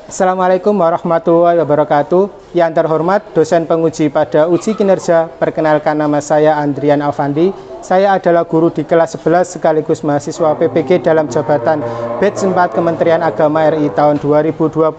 Assalamualaikum warahmatullahi wabarakatuh. Yang terhormat dosen penguji pada uji kinerja, perkenalkan nama saya Andrian Alfandi. Saya adalah guru di kelas 11 sekaligus mahasiswa PPG dalam jabatan Batch 4 Kementerian Agama RI tahun 2025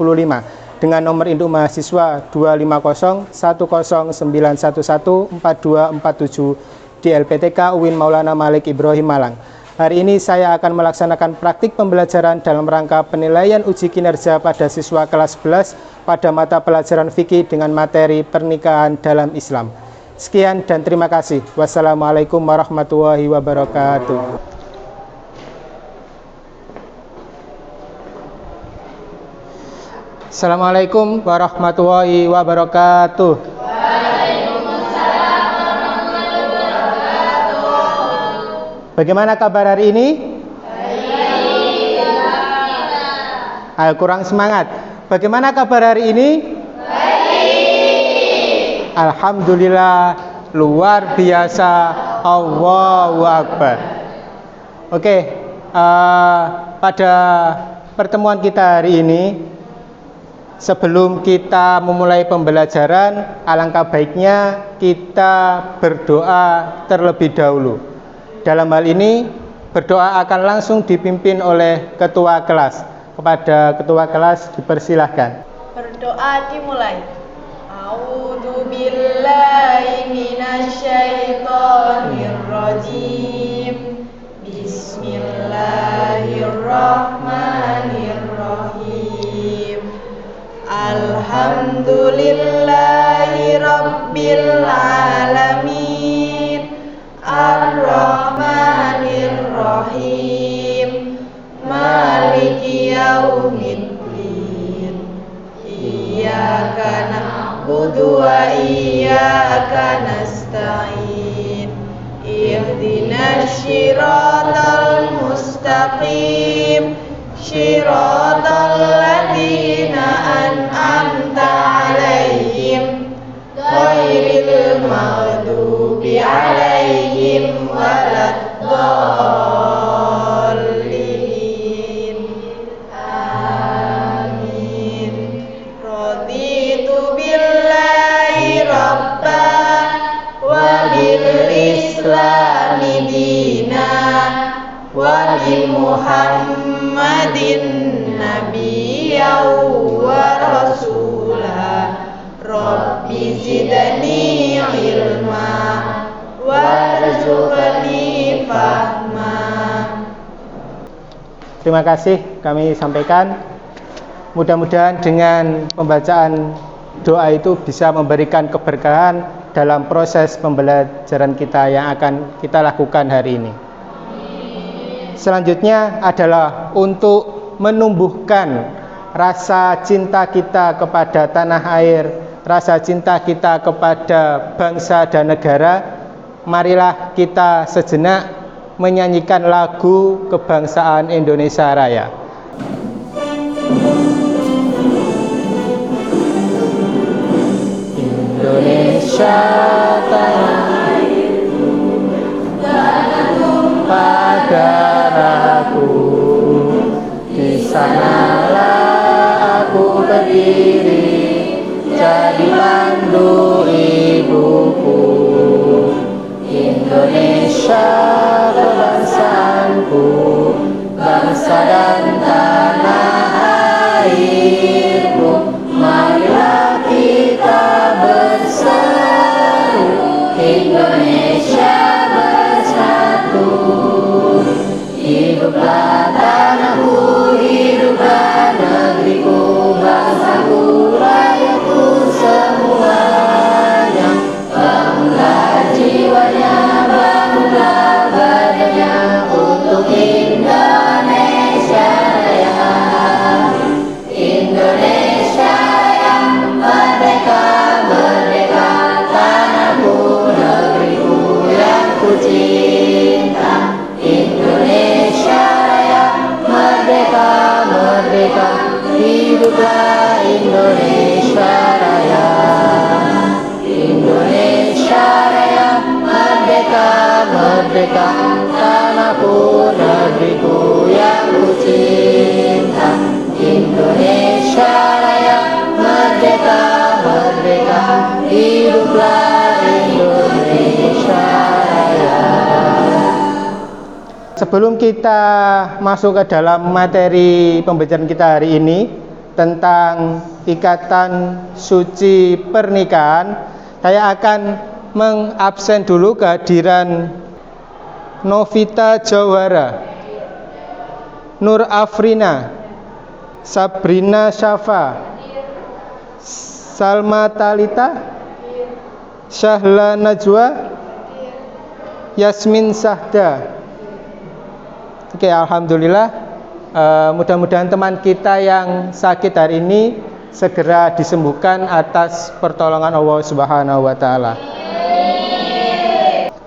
dengan nomor induk mahasiswa 25010911447 di LPTK UIN Maulana Malik Ibrahim Malang. Hari ini saya akan melaksanakan praktik pembelajaran dalam rangka penilaian uji kinerja pada siswa kelas 11 pada mata pelajaran fikih dengan materi pernikahan dalam Islam. Sekian dan terima kasih. Wassalamualaikum warahmatullahi wabarakatuh. Assalamualaikum warahmatullahi wabarakatuh. Bagaimana kabar hari ini? Ayo kurang semangat. Bagaimana kabar hari ini? Baik. Alhamdulillah, luar biasa. Allahu Akbar. Oke, pada pertemuan kita hari ini, sebelum kita memulai pembelajaran, alangkah baiknya kita berdoa terlebih dahulu. Dalam hal ini, berdoa akan langsung dipimpin oleh ketua kelas. Kepada ketua kelas dipersilahkan. Berdoa dimulai. A'udzu billahi minasyaitonir rajim. Bismillahirrahmanirrahim. Alhamdulillahi rabbil alamin. Ar-Rahmanir-Rahim. Maliki yaumiddin. Iyyaka na'budu wa iyyaka nasta'in. Ihdinas shiratal mustaqim. Shiratal ladzina an'amta 'alaihim ghairil maghdubi 'alaihim waladdallin. Amin. Raditu billahi rabban wa bil islami dinan wa bi Muhammadin nabiyyan wa rasulah. Rabbi zidni ilma warzuqni fahma. Terima kasih kami sampaikan. Mudah-mudahan dengan pembacaan doa itu bisa memberikan keberkahan dalam proses pembelajaran kita yang akan kita lakukan hari ini. Selanjutnya adalah untuk menumbuhkan rasa cinta kita kepada tanah air, rasa cinta kita kepada bangsa dan negara. Marilah kita sejenak menyanyikan lagu kebangsaan Indonesia Raya. Indonesia tanah airku, tanah tumpah darahku, di sanalah aku berdiri, jadi pandu ibuku. Indonesia kebangsaanku, bangsa dan tanah airku. Marilah kita berseru, Indonesia bersatu. Hiduplah tanahku, hiduplah negeriku, bangsaku, rakyatku semuanya. Bangunlah jiwanya, bangunlah badannya untuk Indonesia Raya. Indonesia yang merdeka, merdeka, tanahku, negeriku yang ku cinta. Indonesia Raya, merdeka, merdeka, hiduplah Indonesia Raya. Indonesia Raya, merdeka, merdeka, tanahku, negeriku yang ku cinta. Indonesia Sebelum kita masuk ke dalam materi pembelajaran kita hari ini tentang ikatan suci pernikahan, saya akan mengabsen dulu kehadiran Novita Jawara, Nur Afrina, Sabrina Syafa, Salma Talita, Syahla Najwa, Yasmin Sahda. Oke, alhamdulillah. Mudah-mudahan teman kita yang sakit hari ini segera disembuhkan atas pertolongan Allah Subhanahu wa taala.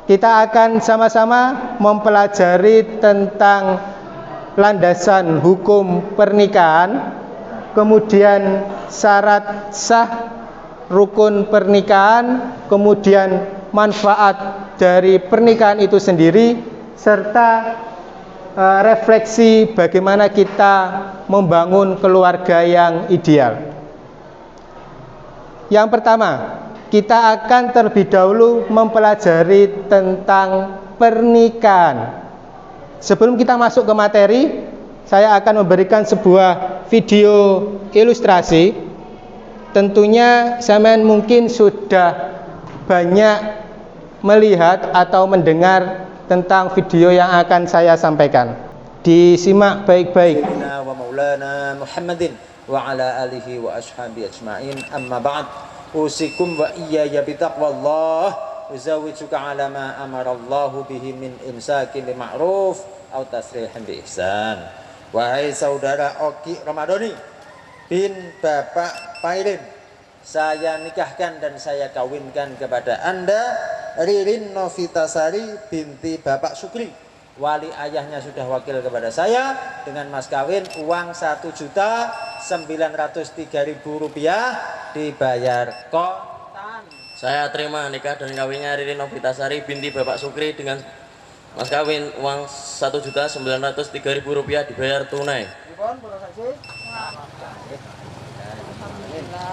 Kita akan sama-sama mempelajari tentang landasan hukum pernikahan, kemudian syarat sah rukun pernikahan, kemudian manfaat dari pernikahan itu sendiri, serta refleksi bagaimana kita membangun keluarga yang ideal. Yang pertama, kita akan terlebih dahulu mempelajari tentang pernikahan. Sebelum kita masuk ke materi, saya akan memberikan sebuah video ilustrasi. Tentunya sampean mungkin sudah banyak melihat atau mendengar tentang video yang akan saya sampaikan. Disimak baik-baik. Wa maulana Muhammadin wa ala alihi wa ashabi ajma'in, amma ba'd. Usikum wa iyaya bitaqwallah. Uzawijuka ala ma amarallahu bihi min imsakin bi ma'ruf atau tasrihin bi ihsan. Wahai saudara Oki Ramadhani bin Bapak Pairin, saya nikahkan dan saya kawinkan kepada Anda Ririn Novitasari binti Bapak Sukri. Wali ayahnya sudah wakil kepada saya dengan mas kawin uang Rp1.903.000 dibayar kontan. Saya terima nikah dan kawinnya Ririn Novitasari binti Bapak Sukri dengan mas kawin uang Rp1.903.000 dibayar tunai.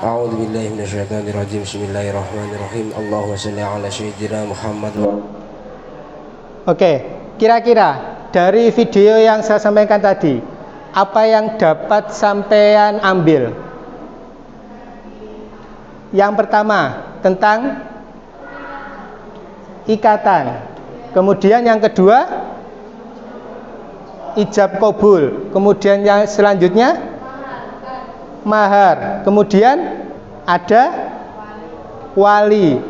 A'udzu billahi minasyaitonir rajim. Bismillahirrahmanirrahim. Allahumma shalli ala sayyidina Muhammad. Oke, kira-kira dari video yang saya sampaikan tadi, apa yang dapat sampean ambil? Yang pertama, tentang ikatan. Kemudian yang kedua, ijab kabul. Kemudian yang selanjutnya, mahar. Kemudian ada wali.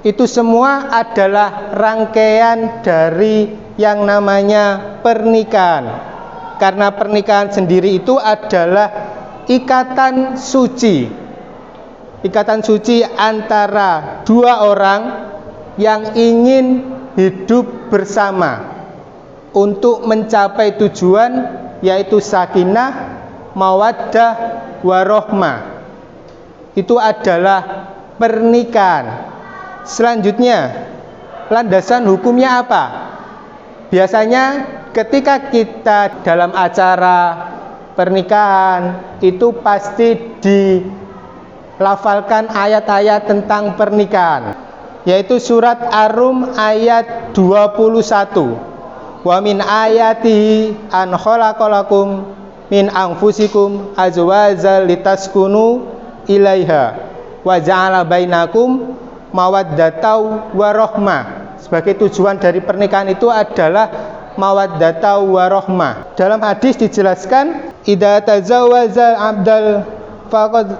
Itu semua adalah rangkaian dari yang namanya pernikahan. Karena pernikahan sendiri itu adalah ikatan suci. Ikatan suci antara dua orang yang ingin hidup bersama untuk mencapai tujuan, yaitu sakinah, mawaddah, warohmah. Itu adalah pernikahan. Selanjutnya, landasan hukumnya apa? Biasanya ketika kita dalam acara pernikahan itu pasti dilafalkan ayat-ayat tentang pernikahan, yaitu surat Ar-Rum ayat 21. Wa min ayatihi an khalaqalakum min anfusikum azwajal litaskunu ilaiha wa ja'ala bainakum mawaddatau warahmah. Sebagai tujuan dari pernikahan itu adalah mawaddatau warahmah. Dalam hadis dijelaskan, idza tazawaza abdal faqad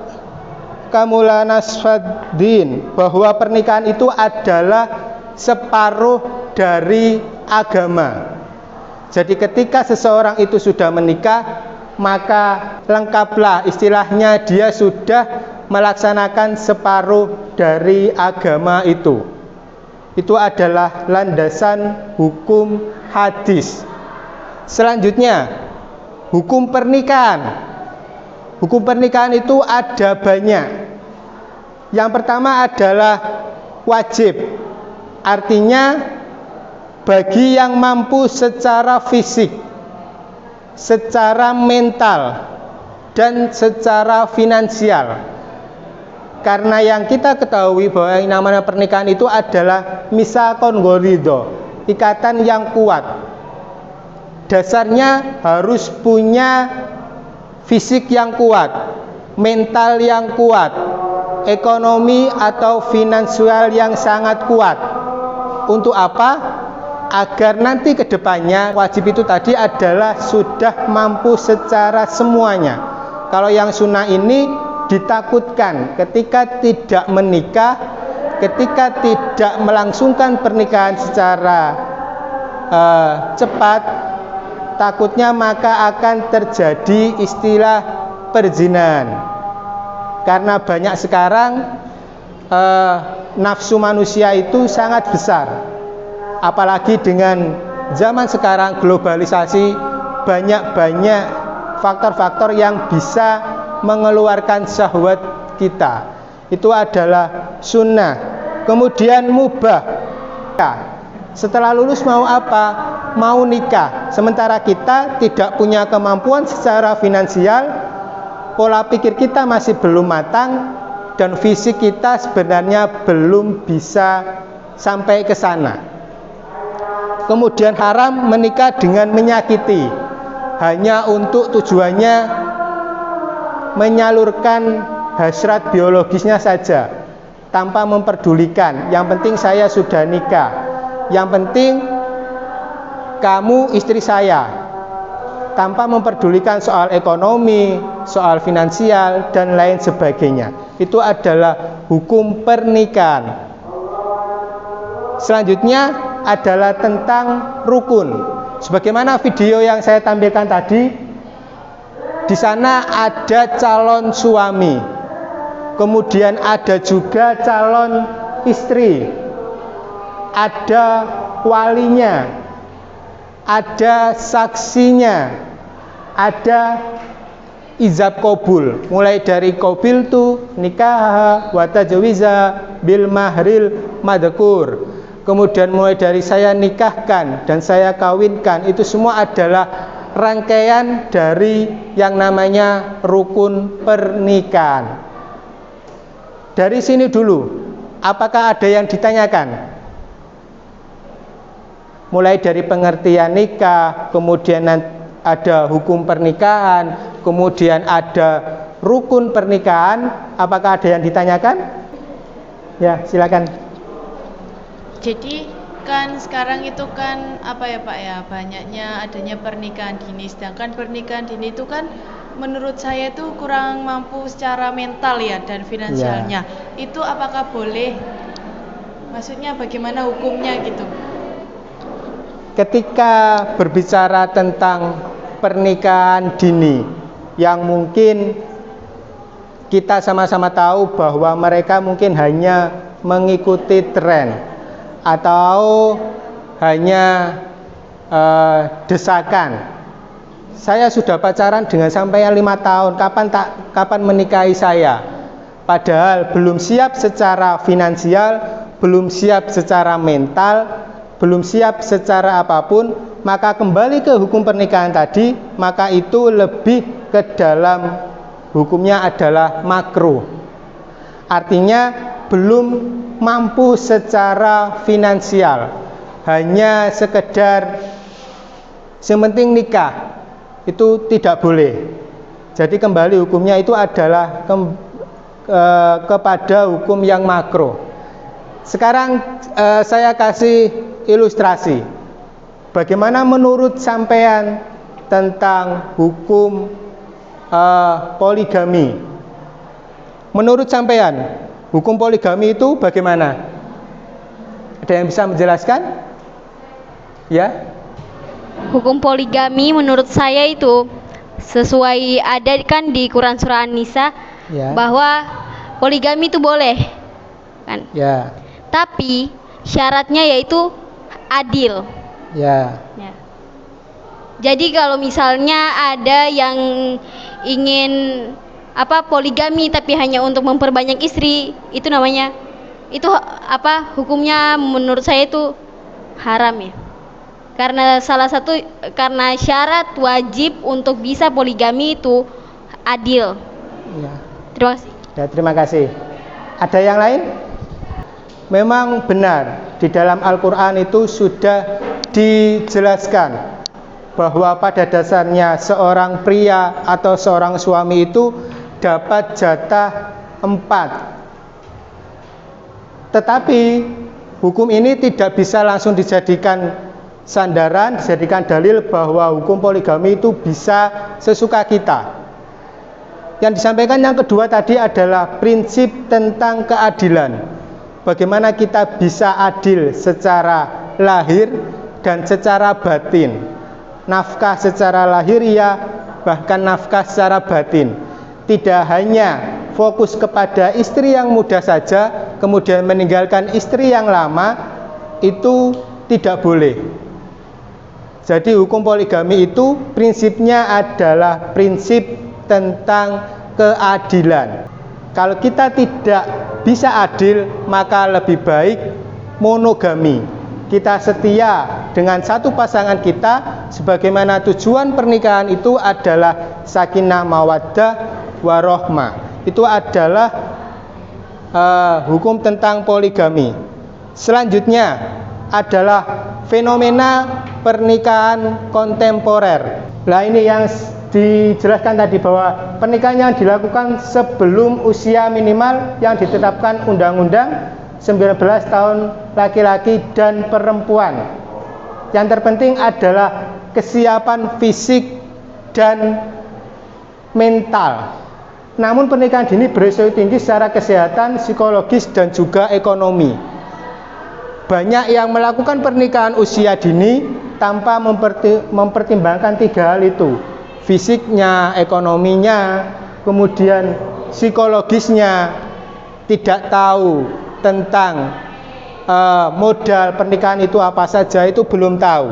kamula nasfaddin, bahwa pernikahan itu adalah separuh dari agama. Jadi ketika seseorang itu sudah menikah, maka lengkaplah, istilahnya dia sudah melaksanakan separuh dari agama itu. Itu adalah landasan hukum hadis. Selanjutnya, hukum pernikahan. Hukum pernikahan itu ada banyak. Yang pertama adalah wajib. Artinya bagi yang mampu secara fisik, secara mental, dan secara finansial. Karena yang kita ketahui bahwa yang namanya pernikahan itu adalah misakon gorido, ikatan yang kuat. dasarnya harus punya fisik yang kuat, mental yang kuat, ekonomi atau finansial yang sangat kuat. Untuk apa? Agar nanti ke depannya wajib itu tadi adalah sudah mampu secara semuanya. Kalau yang sunnah ini ditakutkan ketika tidak menikah, ketika tidak melangsungkan pernikahan secara cepat, takutnya maka akan terjadi istilah perzinahan. Karena banyak sekarang nafsu manusia itu sangat besar. Apalagi dengan zaman sekarang globalisasi, banyak faktor-faktor yang bisa mengeluarkan syahwat kita. Itu adalah sunnah. Kemudian mubah. Setelah lulus mau apa? Mau nikah. Sementara kita tidak punya kemampuan secara finansial, pola pikir kita masih belum matang, dan fisik kita sebenarnya belum bisa sampai ke sana. Kemudian haram menikah dengan menyakiti, hanya untuk tujuannya menyalurkan hasrat biologisnya saja, tanpa memperdulikan. Yang penting saya sudah nikah, yang penting kamu istri saya, tanpa memperdulikan soal ekonomi, soal finansial, dan lain sebagainya. Itu adalah hukum pernikahan. Selanjutnya adalah tentang rukun. Sebagaimana video yang saya tampilkan tadi, di sana ada calon suami, kemudian ada juga calon istri, ada walinya, ada saksinya, ada ijab qabul, mulai dari qabil tu nikah wa tajwiza bil mahril madkur. Kemudian mulai dari saya nikahkan dan saya kawinkan, itu semua adalah rangkaian dari yang namanya rukun pernikahan. Dari sini dulu, apakah ada yang ditanyakan? Mulai dari pengertian nikah, kemudian ada hukum pernikahan, kemudian ada rukun pernikahan. Apakah ada yang ditanyakan? Ya, silakan. Jadi kan sekarang itu kan apa ya Pak ya, banyaknya adanya pernikahan dini, sedangkan pernikahan dini itu kan menurut saya itu kurang mampu secara mental ya dan finansialnya. Itu apakah boleh? Maksudnya bagaimana hukumnya gitu? Ketika berbicara tentang pernikahan dini yang mungkin kita sama-sama tahu bahwa mereka mungkin hanya mengikuti tren atau hanya desakan. Saya sudah pacaran dengan sampean 5 tahun, kapan menikahi saya? Padahal belum siap secara finansial, belum siap secara mental, belum siap secara apapun, maka kembali ke hukum pernikahan tadi, maka itu lebih ke dalam hukumnya adalah makruh. Artinya belum mampu secara finansial, hanya sekedar sementing nikah, itu tidak boleh. Jadi kembali hukumnya itu adalah kepada hukum yang makruh. Sekarang saya kasih ilustrasi bagaimana menurut sampean tentang hukum poligami. Menurut sampean hukum poligami itu bagaimana? Ada yang bisa menjelaskan? Ya? Hukum poligami menurut saya itu sesuai ada kan di Quran surah An-Nisa Ya. bahwa poligami itu boleh kan? Ya. Tapi syaratnya yaitu adil. Ya. Ya. Jadi kalau misalnya ada yang ingin poligami tapi hanya untuk memperbanyak istri, itu namanya hukumnya menurut saya itu haram ya. Karena karena syarat wajib untuk bisa poligami itu adil. Ya. Terima kasih. Ya, terima kasih. Ada yang lain? Memang benar di dalam Al-Quran itu sudah dijelaskan bahwa pada dasarnya seorang pria atau seorang suami itu dapat jatah 4. Tetapi hukum ini tidak bisa langsung dijadikan sandaran, dijadikan dalil bahwa hukum poligami itu bisa sesuka kita. Yang disampaikan yang kedua tadi adalah prinsip tentang keadilan. Bagaimana kita bisa adil secara lahir dan secara batin. Nafkah secara lahiriah, bahkan nafkah secara batin. Tidak hanya fokus kepada istri yang muda saja, kemudian meninggalkan istri yang lama, itu tidak boleh. Jadi hukum poligami itu prinsipnya adalah prinsip tentang keadilan. Kalau kita tidak bisa adil, maka lebih baik monogami. Kita setia dengan satu pasangan kita, sebagaimana tujuan pernikahan itu adalah sakinah mawaddah warohmah. Itu adalah hukum tentang poligami. Selanjutnya adalah fenomena pernikahan kontemporer. Nah, ini yang dijelaskan tadi bahwa pernikahan yang dilakukan sebelum usia minimal yang ditetapkan Undang-Undang 19 tahun laki-laki dan perempuan. Yang terpenting adalah kesiapan fisik dan mental. Namun pernikahan dini beresiko tinggi secara kesehatan, psikologis dan juga ekonomi. Banyak yang melakukan pernikahan usia dini tanpa mempertimbangkan 3 hal itu. Fisiknya, ekonominya, kemudian psikologisnya, tidak tahu tentang modal pernikahan itu apa saja, itu belum tahu.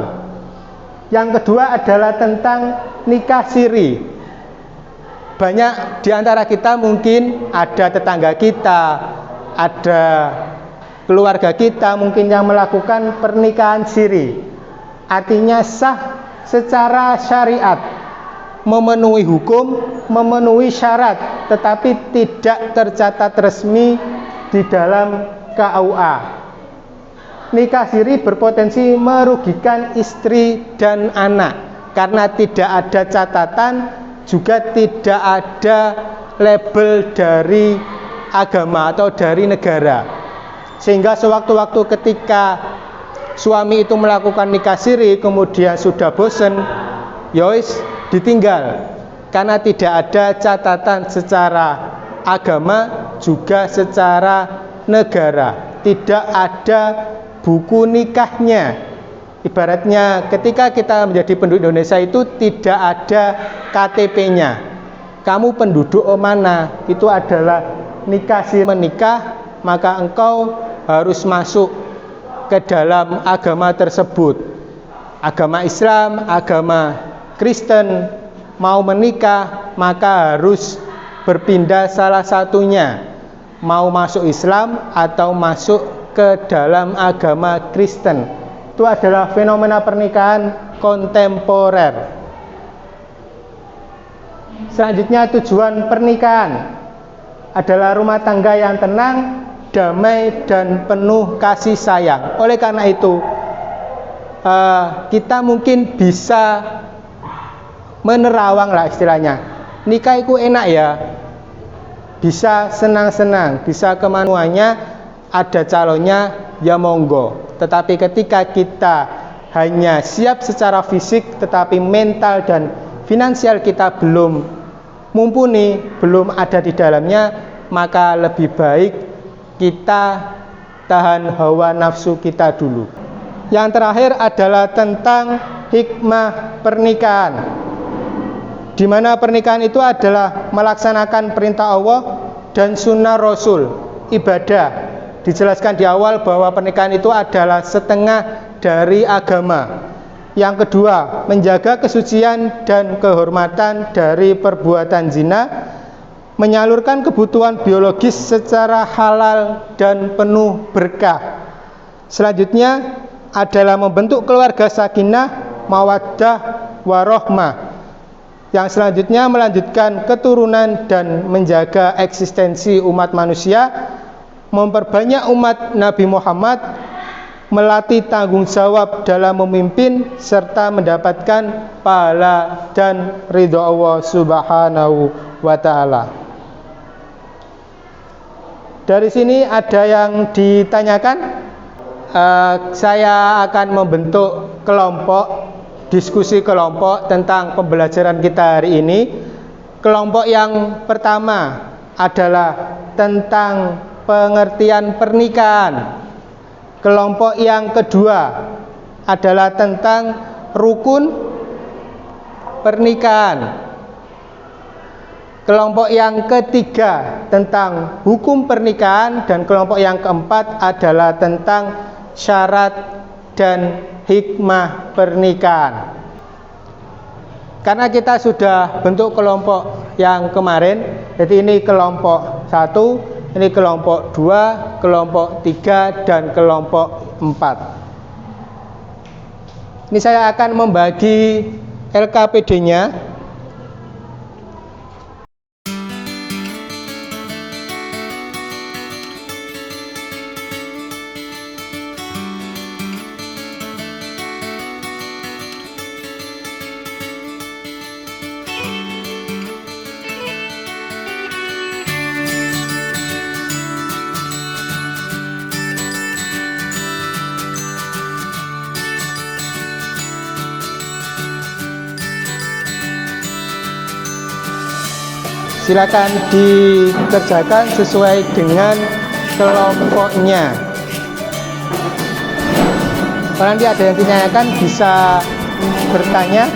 Yang kedua adalah tentang nikah siri. Banyak di antara kita mungkin ada tetangga kita, ada keluarga kita mungkin yang melakukan pernikahan siri. Artinya sah secara syariat, memenuhi hukum, memenuhi syarat, tetapi tidak tercatat resmi di dalam KUA. Nikah siri berpotensi merugikan istri dan anak karena tidak ada catatan, juga tidak ada label dari agama atau dari negara. Sehingga sewaktu-waktu ketika suami itu melakukan nikah siri kemudian sudah bosan, yois ditinggal karena tidak ada catatan secara agama juga secara negara, tidak ada buku nikahnya. Ibaratnya ketika kita menjadi penduduk Indonesia itu tidak ada KTP-nya. Kamu penduduk mana? Itu adalah nikah siri. Menikah, maka engkau harus masuk ke dalam agama tersebut. Agama Islam, agama Kristen. Mau menikah, maka harus berpindah salah satunya. Mau masuk Islam atau masuk ke dalam agama Kristen. Itu adalah fenomena pernikahan kontemporer. Selanjutnya tujuan pernikahan adalah rumah tangga yang tenang, damai dan penuh kasih sayang. Oleh karena itu kita mungkin bisa menerawang lah istilahnya. Nikah itu enak ya, bisa senang-senang, bisa kemana-mana, ada calonnya ya monggo. Tetapi ketika kita hanya siap secara fisik tetapi mental dan finansial kita belum mumpuni, belum ada di dalamnya, maka lebih baik kita tahan hawa nafsu kita dulu. Yang terakhir adalah tentang hikmah pernikahan, di mana pernikahan itu adalah melaksanakan perintah Allah dan sunnah Rasul, ibadah. Dijelaskan di awal bahwa pernikahan itu adalah setengah dari agama. Yang kedua, menjaga kesucian dan kehormatan dari perbuatan zina, menyalurkan kebutuhan biologis secara halal dan penuh berkah. Selanjutnya adalah membentuk keluarga sakinah, mawaddah, warohmah. Yang selanjutnya melanjutkan keturunan dan menjaga eksistensi umat manusia, memperbanyak umat Nabi Muhammad, melatih tanggung jawab dalam memimpin serta mendapatkan pahala dan ridho Allah Subhanahu wa taala. Dari sini ada yang ditanyakan. Saya akan membentuk kelompok, diskusi kelompok tentang pembelajaran kita hari ini. Kelompok yang pertama adalah tentang pengertian pernikahan. Kelompok yang kedua adalah tentang rukun pernikahan. Kelompok yang ketiga tentang hukum pernikahan, dan kelompok yang keempat adalah tentang syarat dan hikmah pernikahan. Karena kita sudah bentuk kelompok yang kemarin, jadi ini kelompok 1, ini kelompok 2, kelompok 3, dan kelompok 4. Ini saya akan membagi LKPD-nya. Silakan dikerjakan sesuai dengan kelompoknya. Kalau nanti ada yang ditanyakan bisa bertanya.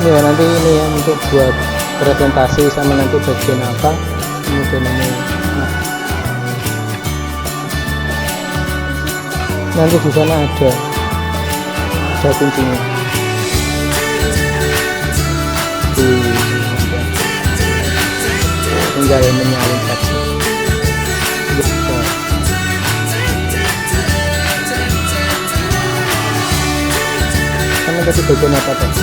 Ya, nanti ini ya untuk buat presentasi sama nanti bagian apa. Kemudian ini nanti di sana ada kuncinya. Tinggal menyalin saja. Kamu tadi bagian apa tadi?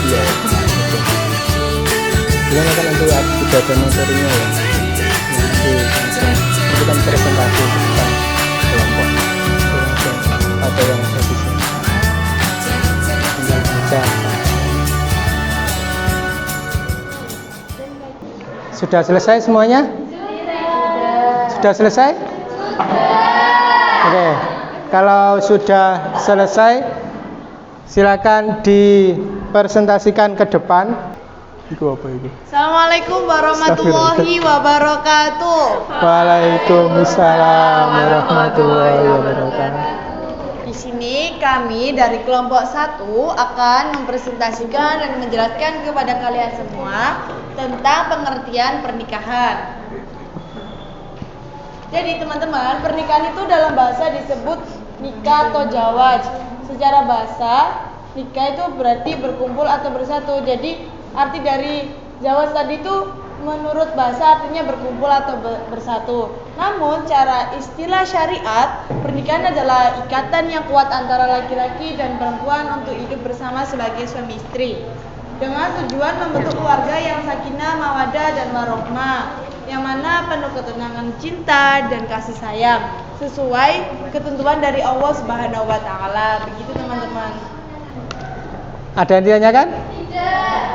Iya. Gimana kan nanti sudah ada materinya ya. Nanti kan presentasi tentang kelompok. Ada yang ada di sini. Tinggal baca. Sudah selesai semuanya? Sudah selesai? Oke. Kalau sudah selesai, silakan dipresentasikan ke depan. Itu apa itu? Assalamualaikum warahmatullahi wabarakatuh. Waalaikumsalam warahmatullahi wabarakatuh. Di sini kami dari kelompok 1 akan mempresentasikan dan menjelaskan kepada kalian semua tentang pengertian pernikahan. Jadi teman-teman, pernikahan itu dalam bahasa disebut nikah atau zawaj. Secara bahasa, nikah itu berarti berkumpul atau bersatu. Jadi arti dari zawaj tadi itu menurut bahasa artinya berkumpul atau bersatu. Namun cara istilah syariat, pernikahan adalah ikatan yang kuat antara laki-laki dan perempuan untuk hidup bersama sebagai suami istri, dengan tujuan membentuk keluarga yang sakinah, mawaddah, dan warahmah, yang mana penuh ketenangan cinta dan kasih sayang sesuai ketentuan dari Allah Subhanahu wa taala. Begitu teman-teman. Ada yang ditanyakan? Tidak.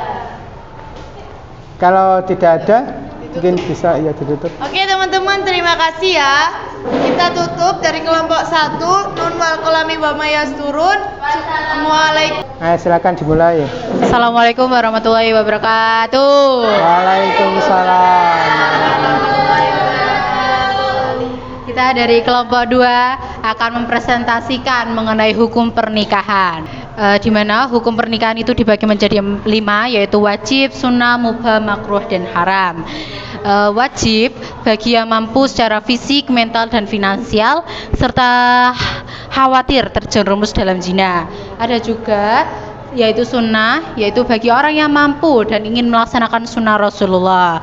Kalau tidak ada, mungkin bisa ya ditutup. Oke teman-teman, terima kasih ya. Kita tutup dari kelompok 1, nun wal qalami wa ma yasturun. Assalamualaikum. Ayo silakan dimulai. Assalamualaikum warahmatullahi wabarakatuh. Waalaikumsalam. Kita dari kelompok 2 akan mempresentasikan mengenai hukum pernikahan. Di mana hukum pernikahan itu dibagi menjadi 5, yaitu wajib, sunnah, mubah, makruh, dan haram. Wajib bagi yang mampu secara fisik, mental, dan finansial, serta khawatir terjerumus dalam zina. Ada juga yaitu sunnah, yaitu bagi orang yang mampu dan ingin melaksanakan sunnah Rasulullah.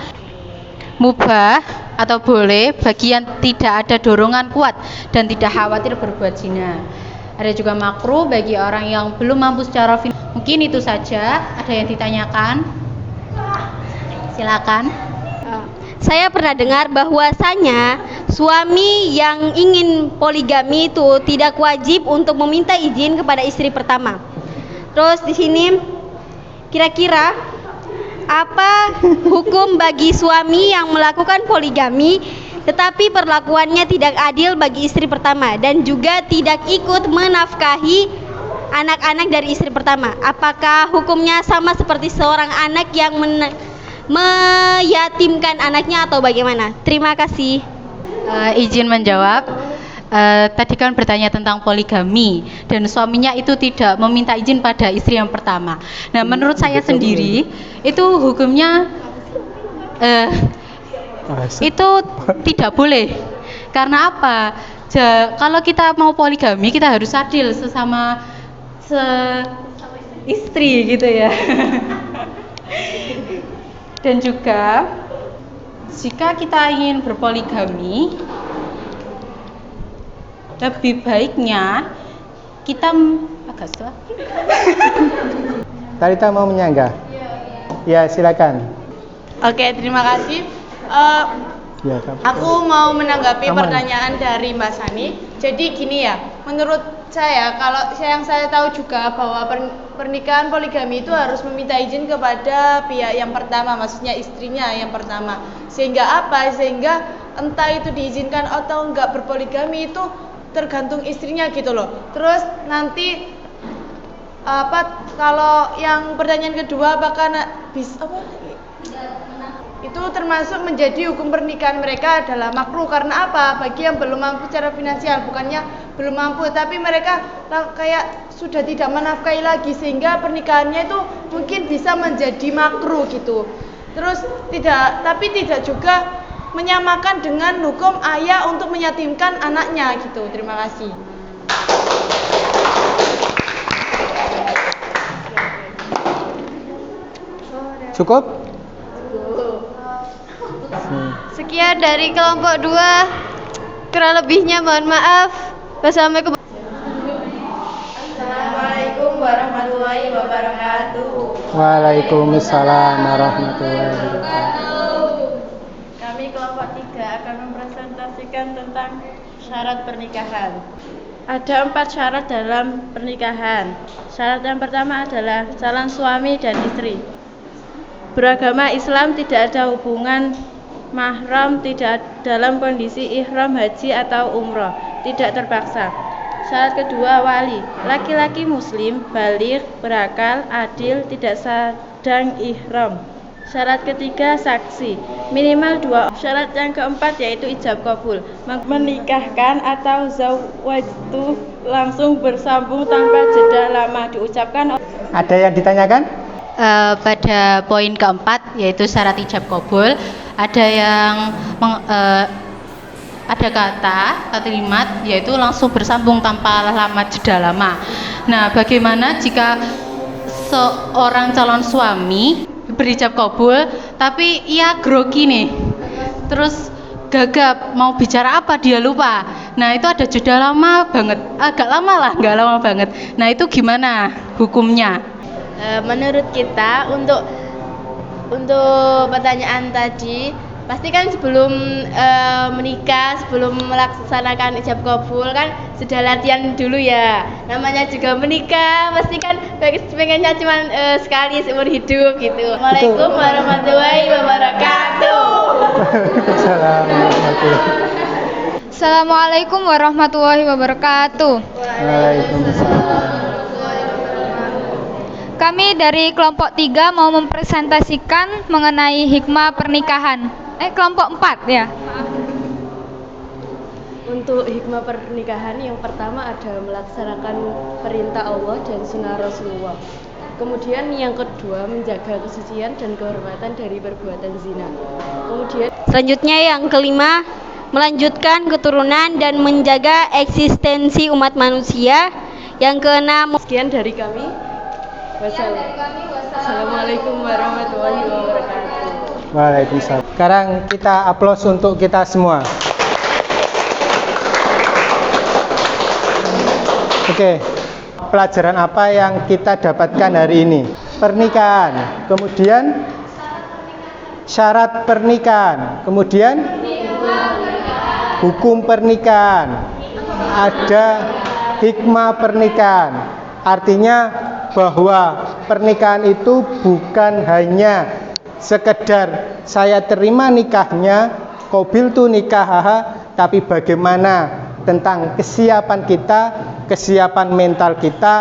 Mubah atau boleh bagi yang tidak ada dorongan kuat dan tidak khawatir berbuat zina. Ada juga makruh bagi orang yang belum mampu secara finansial. Mungkin itu saja. Ada yang ditanyakan? Silakan. Saya pernah dengar bahwasanya suami yang ingin poligami itu tidak wajib untuk meminta izin kepada istri pertama. Terus di sini kira-kira apa hukum bagi suami yang melakukan poligami tetapi perlakuannya tidak adil bagi istri pertama dan juga tidak ikut menafkahi anak-anak dari istri pertama? Apakah hukumnya sama seperti seorang anak yang meyatimkan anaknya atau bagaimana? Terima kasih. Izin menjawab. Tadi kan bertanya tentang poligami dan suaminya itu tidak meminta izin pada istri yang pertama. Nah, menurut saya sendiri itu hukumnya itu tidak boleh. Karena apa? Kalau kita mau poligami kita harus adil sesama istri gitu ya. Dan juga jika kita ingin berpoligami, lebih baiknya kita agak tua. Talita mau menyanggah? Ya, silakan. Oke, terima kasih. Ya, Aku mau menanggapi pertanyaan dari Mbak Sani. Jadi gini ya, menurut saya kalau yang saya tahu juga bahwa pernikahan poligami itu harus meminta izin kepada pihak yang pertama, maksudnya istrinya yang pertama. Sehingga apa? Sehingga entah itu diizinkan atau enggak berpoligami itu tergantung istrinya gitu loh. Terus nanti kalau yang pertanyaan kedua apakah itu termasuk menjadi hukum pernikahan mereka adalah makruh karena apa? Bagi yang belum mampu secara finansial, bukannya belum mampu tapi mereka kayak sudah tidak menafkahi lagi sehingga pernikahannya itu mungkin bisa menjadi makruh gitu. Terus tidak juga menyamakan dengan hukum ayah untuk menyatimkan anaknya gitu. Terima kasih. Cukup? Sekian dari kelompok 2. Kurang lebihnya mohon maaf. Wassalamualaikum. Assalamualaikum warahmatullahi wabarakatuh. Waalaikumsalam warahmatullahi wabarakatuh. Kami kelompok 3 akan mempresentasikan tentang syarat pernikahan. Ada 4 syarat dalam pernikahan. Syarat yang pertama adalah calon suami dan istri. Beragama Islam, tidak ada hubungan mahram, tidak dalam kondisi ihram haji atau umroh, tidak terpaksa. Syarat kedua, wali, laki-laki muslim, baligh, berakal, adil, tidak sedang ihram. Syarat ketiga, saksi, minimal 2. Syarat yang keempat yaitu ijab kabul, menikahkan atau zawajtu, langsung bersambung tanpa jeda lama diucapkan. Ada yang ditanyakan? Pada poin keempat yaitu syarat ijab kabul, ada yang ada kalimat yaitu langsung bersambung tanpa lama jeda lama. Nah, bagaimana jika seorang calon suami berijab kabul tapi ia grogi nih, terus gagap mau bicara apa dia lupa. Nah, itu ada jeda lama banget, agak lama lah, nggak lama banget. Nah, itu gimana hukumnya? Menurut kita untuk pertanyaan tadi, pasti kan sebelum menikah, sebelum melaksanakan ijab kabul kan sudah latihan dulu ya. Namanya juga menikah, pasti kan pengennya cuma sekali seumur hidup gitu. Assalamualaikum warahmatullahi wabarakatuh. Assalamualaikum warahmatullahi wabarakatuh. Waalaikumsalam. Kami dari kelompok 3 mau mempresentasikan mengenai hikmah pernikahan. Kelompok 4 ya. Untuk hikmah pernikahan yang pertama ada melaksanakan perintah Allah dan sunnah Rasulullah. Kemudian yang kedua menjaga kesucian dan kehormatan dari perbuatan zina. Kemudian Selanjutnya yang kelima, melanjutkan keturunan dan menjaga eksistensi umat manusia. Yang keenam, sekian dari kami. Wassalamualaikum warahmatullahi wabarakatuh. Waalaikumsalam. Sekarang kita aplaus untuk kita semua. Oke. Pelajaran apa yang kita dapatkan hari ini? Pernikahan, kemudian syarat pernikahan, kemudian hukum pernikahan, ada hikmah pernikahan. Artinya bahwa pernikahan itu bukan hanya sekedar saya terima nikahnya, qabiltu nikahaha, tapi bagaimana tentang kesiapan kita, kesiapan mental kita,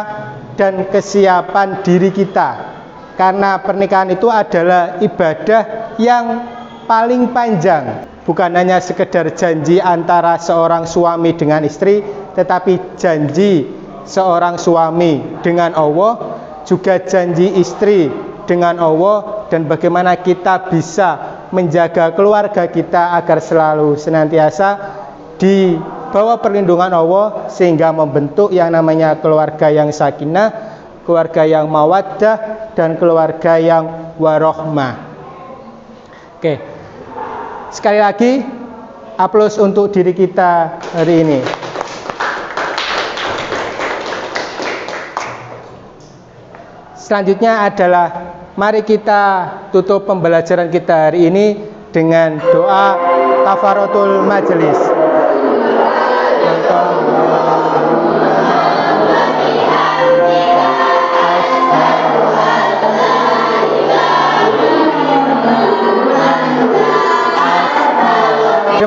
dan kesiapan diri kita. Karena pernikahan itu adalah ibadah yang paling panjang. Bukan hanya sekedar janji antara seorang suami dengan istri, tetapi janji seorang suami dengan Allah, juga janji istri dengan Allah, dan bagaimana kita bisa menjaga keluarga kita agar selalu senantiasa di bawah perlindungan Allah, sehingga membentuk yang namanya keluarga yang sakinah, keluarga yang mawaddah, dan keluarga yang warohmah. Oke, sekali lagi aplaus untuk diri kita hari ini. Selanjutnya adalah mari kita tutup pembelajaran kita hari ini dengan doa kafaratul majelis.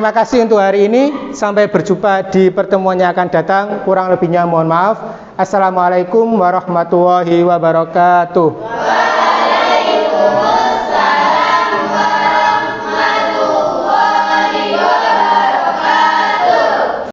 Terima kasih untuk hari ini. Sampai berjumpa di pertemuan yang akan datang. Kurang lebihnya mohon maaf. Assalamualaikum warahmatullahi wabarakatuh.